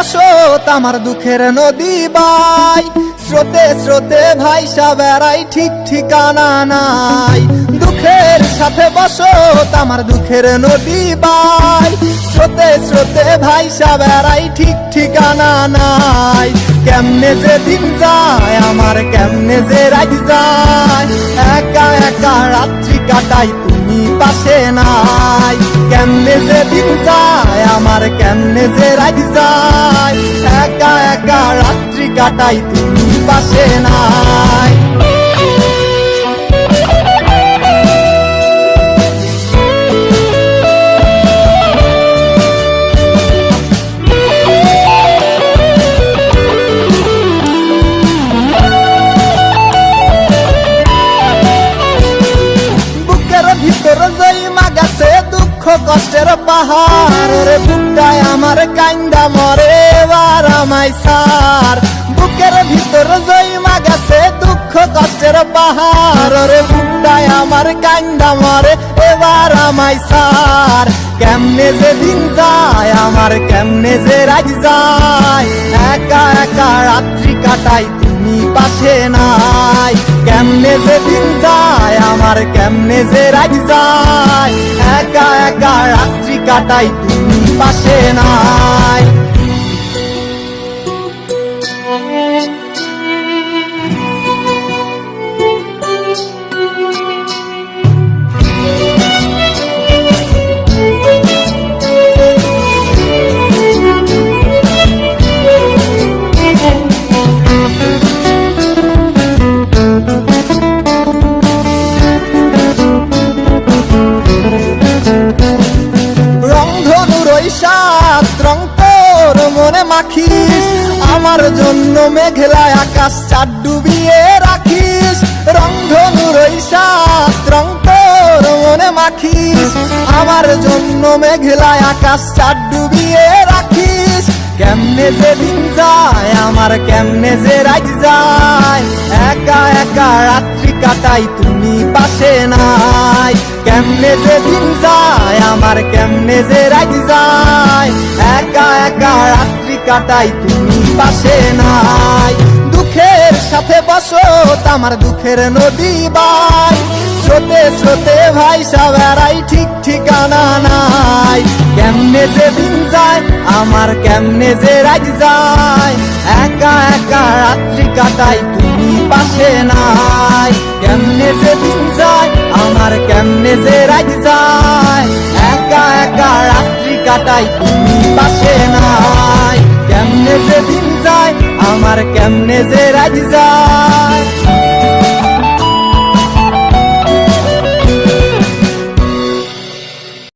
বসত আমার দুঃখের নদী বাই, স্রোতে স্রোতে ভাইসা বেড়াই ঠিক ঠিকানা নাই। দুঃখের সাথে বসত আমার দুঃখের নদী বাই, স্রোতে স্রোতে ভাইসা বেড়াই ঠিক ঠিকানা নাই। কেমনে যে দিন যায় আমার, কেমনে যে রাত যায়, একা একা রাত্রি কাটাই তুমি পাশে নাই। কেমনে যে দিন যায় আমার, কেমনে যে রাত যায়, একা একা রাত্রি কাটাই তুমি পাশে নাই। ভিতর জইমা গেছে দুঃখ কষ্টের পাহাড়, রে বুকটায় আমার কান্দা মরে এবার আমায় সার। বুকের ভিতর জইমা গেছে দুঃখ কষ্টের পাহাড়, রে বুকটায় আমার কান্দা মরে এবার আমায় সার। কেমনে যে দিন যায় আমার, কেমনে যে রাত যায়, একা একা রাত্রি কাটাই তুমি পাশে নাই। কেমনে যে দিন যায় আমার, কেমনে যে রাত যায়, একা একা রাত্রি কাটাই তুমি পাশে নাই। রং তোর মনে মাখিস, আমার জন্য মেঘলা আকাশ চাঁদ ডুবিয়ে রাখিস। রংধনুর ওই সাত রং তোর মনে মাখিস, আমার জন্য মেঘলা আকাশ চাঁদ ডুবিয়ে রাখিস। কেমনে যে দিন যায় আমার, কেমনে যে রাত যায়, একা একা রাত্রি কাটাই তুমি পাশে নাই। কেমনে যে দিন যায় আমার, কেমনে যে রাত যায়, একা একা রাত্রি কাটাই তুমি পাশে নাই। দুঃখের সাথে বসত আমার দুঃখের নদী বাই, স্রোতে স্রোতে ভাইসা বেড়াই ঠিক ঠিকানা নাই। কেমনে যে দিন যায় আমার, কেমনে যে রাত যায়, একা একা রাত্রি কাটাই তুমি পাশে নাই। কেমনে যে দিন যায় আমার, কেমনে যে রাত যায়, একা একা রাত্রি কাটাই তুমি পাশে নাই। কেমনে যে দিন যায় আমার, কেমনে যে রাত যায়।